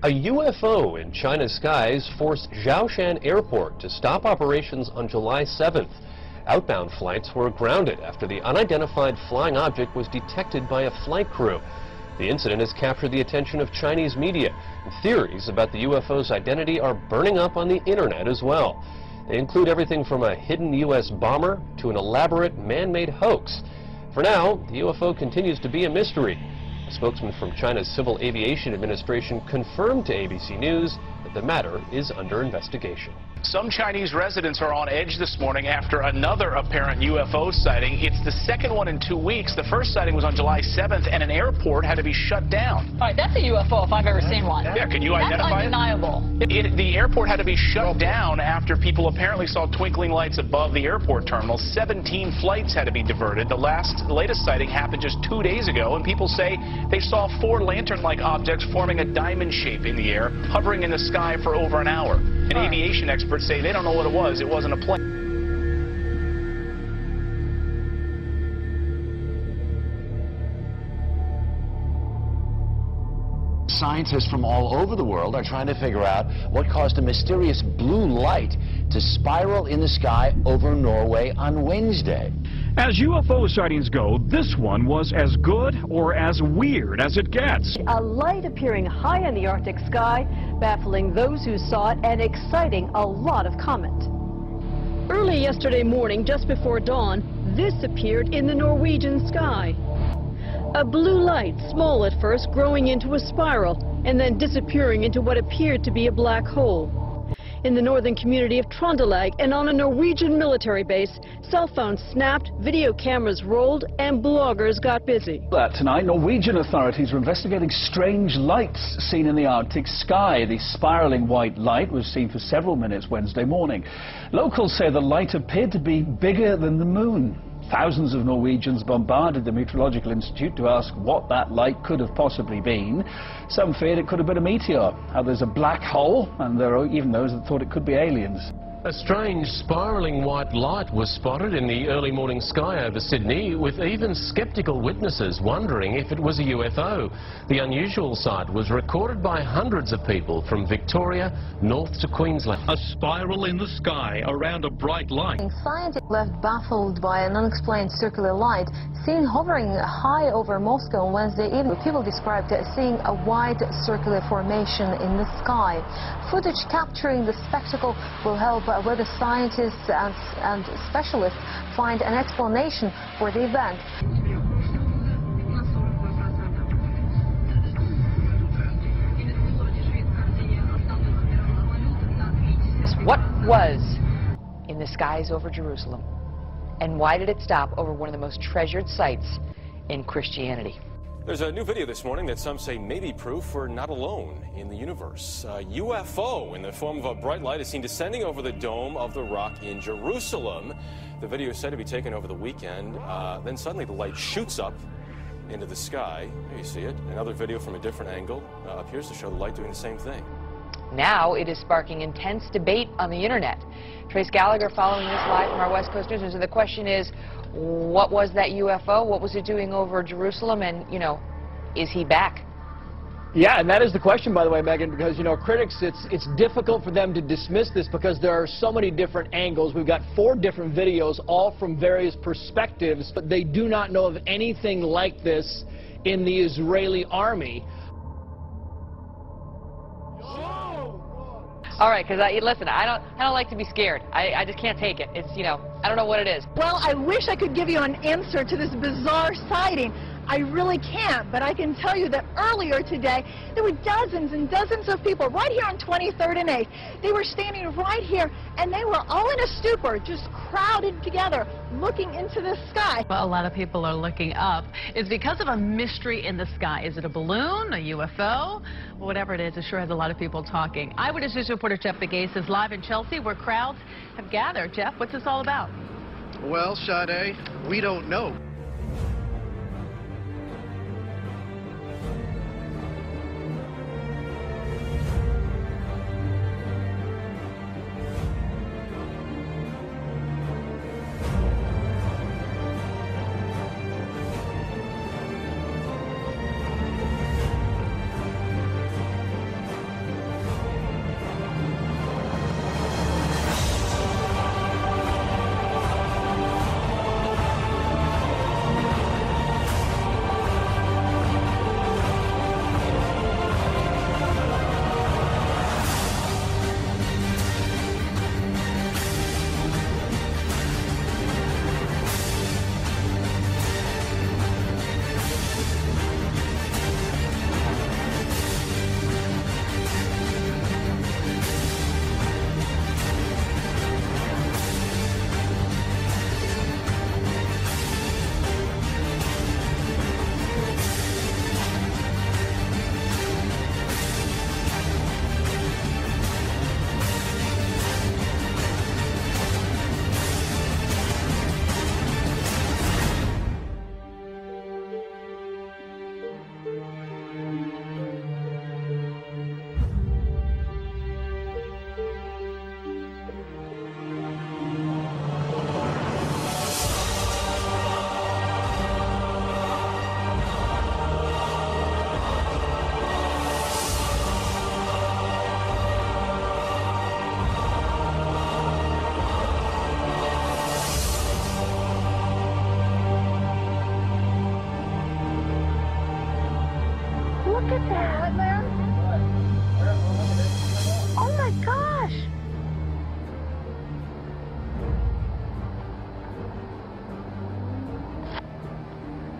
A UFO in China's skies forced Zhoushan Airport to stop operations on July 7th. Outbound flights were grounded after the unidentified flying object was detected by a flight crew. The incident has captured the attention of Chinese media, and theories about the UFO's identity are burning up on the internet as well. They include everything from a hidden U.S. bomber to an elaborate man-made hoax. For now, the UFO continues to be a mystery. A spokesman from China's Civil Aviation Administration confirmed to ABC News that the matter is under investigation. Some Chinese residents are on edge this morning after another apparent UFO sighting. It's the second one in 2 weeks. The first sighting was on July 7th, and an airport had to be shut down. All right, that's a UFO if I've ever seen one. Yeah, can you identify it? That's undeniable. The airport had to be shut down after people apparently saw twinkling lights above the airport terminal. 17 flights had to be diverted. The latest sighting happened just 2 days ago, and people say they saw 4 lantern-like objects forming a diamond shape in the air, hovering in the sky for over an hour. And aviation experts say they don't know what it was. It wasn't a plane. Scientists from all over the world are trying to figure out what caused a mysterious blue light to spiral in the sky over Norway on Wednesday. As UFO sightings go, this one was as good or as weird as it gets. A light appearing high in the Arctic sky, baffling those who saw it and exciting a lot of comment. Early yesterday morning, just before dawn, this appeared in the Norwegian sky. A blue light, small at first, growing into a spiral and then disappearing into what appeared to be a black hole. In the northern community of Trøndelag and on a Norwegian military base, cell phones snapped, video cameras rolled, and bloggers got busy. Tonight, Norwegian authorities are investigating strange lights seen in the Arctic sky. The spiraling white light was seen for several minutes Wednesday morning. Locals say the light appeared to be bigger than the moon. Thousands of Norwegians bombarded the Meteorological Institute to ask what that light could have possibly been. Some feared it could have been a meteor, others a black hole, and there are even those that thought it could be aliens. A strange spiraling white light was spotted in the early morning sky over Sydney, with even skeptical witnesses wondering if it was a UFO. The unusual sight was recorded by hundreds of people from Victoria north to Queensland. A spiral in the sky around a bright light. Scientists left baffled by an unexplained circular light seen hovering high over Moscow on Wednesday evening. People described seeing a wide circular formation in the sky. Footage capturing the spectacle will help whether scientists and specialists find an explanation for the event. What was in the skies over Jerusalem, and why did it stop over one of the most treasured sites in Christianity? There's a new video this morning that some say may be proof we're not alone in the universe. A UFO in the form of a bright light is seen descending over the Dome of the Rock in Jerusalem. The video is said to be taken over the weekend. Then suddenly the light shoots up into the sky. There you see it. Another video from a different angle appears to show the light doing the same thing. Now it is sparking intense debate on the internet. Trace Gallagher following this live from our West Coast News. And the question is, what was that UFO? What was it doing over Jerusalem? And, you know, is he back? Yeah, and that is the question, by the way, Megan, because, you know, critics, it's difficult for them to dismiss this because there are so many different angles. We've got 4 different videos, all from various perspectives, but they do not know of anything like this in the Israeli army. All right, because listen, I don't like to be scared. I just can't take it. It's, you know, I don't know what it is. Well, I wish I could give you an answer to this bizarre sighting. I really can't, but I can tell you that earlier today, there were dozens and dozens of people right here on 23rd and 8th. They were standing right here, and they were all in a stupor, just crowded together, looking into the sky. Well, a lot of people are looking up. It's because of a mystery in the sky. Is it a balloon, a UFO? Whatever it is, it sure has a lot of people talking. Eyewitness News reporter Jeff Begay is live in Chelsea, where crowds have gathered. Jeff, what's this all about? Well, Sade, we don't know. that? Oh my gosh!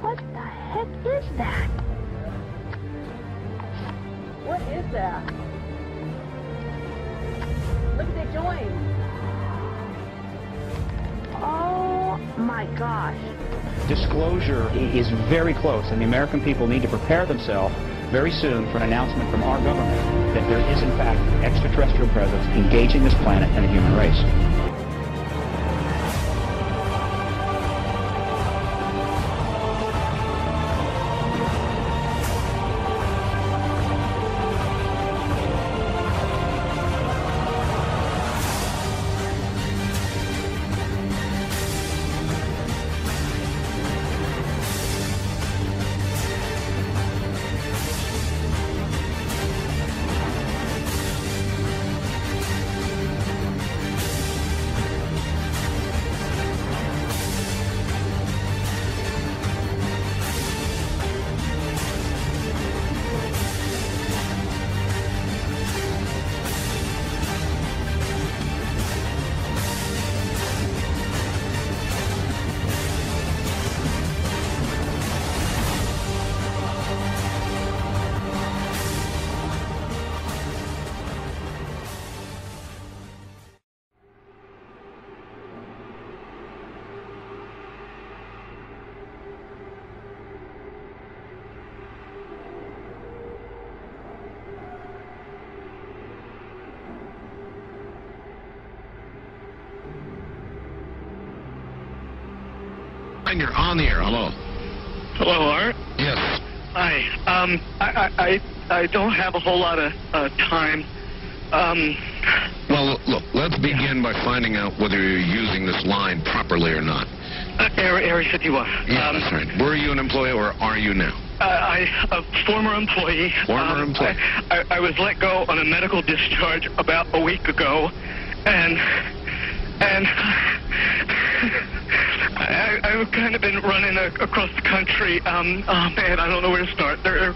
What the heck is that? What is that? Look, they joined. Oh my gosh. Disclosure is very close, and the American people need to prepare themselves very soon for an announcement from our government that there is, in fact, extraterrestrial presence engaging this planet and the human race. And you're on the air. Hello. Hello, Art. Yes. Hi. I don't have a whole lot of time. Well, look, let's begin by finding out whether you're using this line properly or not. Area 51. Yeah, that's right. Were you an employee or are you now? A former employee. Former employee. I was let go on a medical discharge about a week ago, and I've kind of been running across the country. Oh man, I don't know where to start. They're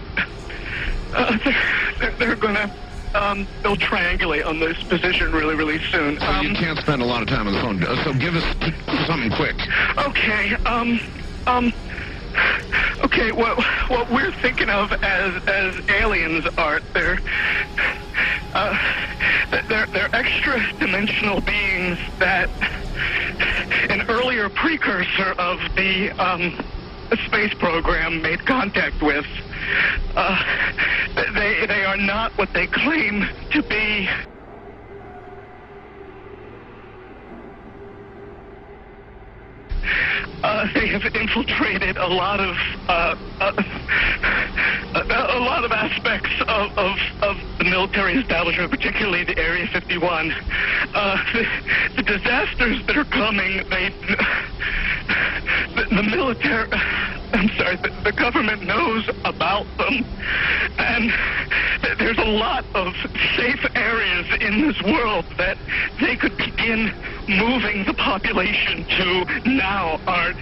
gonna they'll triangulate on this position really soon. So you can't spend a lot of time on the phone. So give us something quick. Okay. Okay. What we're thinking of as aliens, Art, they're extra-dimensional beings that an earlier precursor of the space program made contact with. They are not what they claim to be. They have infiltrated a lot of aspects of the military establishment, particularly the Area 51. The disasters that are coming, the military, I'm sorry, the government knows about them, and there's a lot of safe areas in this world that they could begin moving the population to now, Art.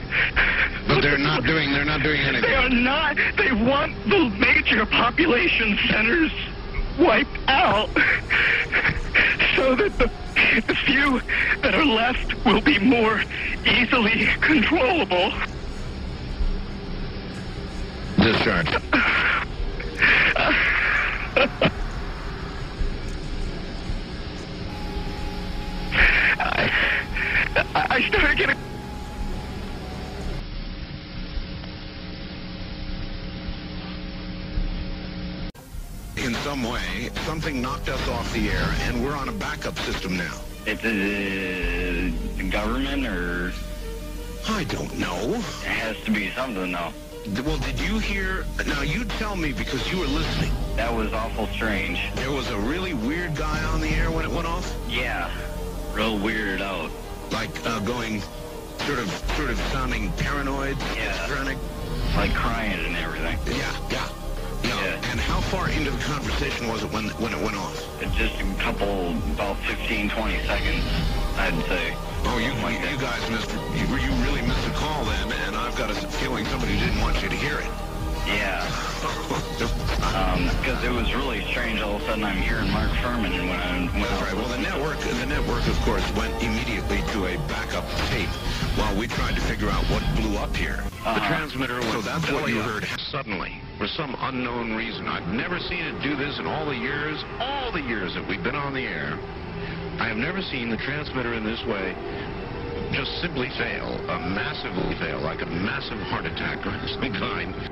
But they're not doing anything. They are not. They want the major population centers wiped out so that the few that are left will be more easily controllable. Discharge. I started getting... In some way, something knocked us off the air, and we're on a backup system now. It's the government, or... I don't know. It has to be something, though. Well, did you hear... Now, you tell me, because you were listening. That was awful strange. There was a really weird guy on the air when it went off? Yeah. Real weirded out. Like, going... Sort of sounding paranoid? Yeah. Schizophrenic? Like crying and everything. Yeah. And how far into the conversation was it when it went off? Just a couple, about 15, 20 seconds, I'd say. Oh, you guys missed... You really missed a call then, and I've got a feeling somebody didn't want you to hear it. Yeah. Because it was really strange. All of a sudden, I'm hearing Mark Furman, and when I That's right. Well, the network, of course, went immediately to a backup tape while we tried to figure out what blew up here. The transmitter was so that's what you heard. Suddenly, for some unknown reason. I've never seen it do this in all the years that we've been on the air. I have never seen the transmitter in this way just simply fail, massively fail, like a massive heart attack or some kind.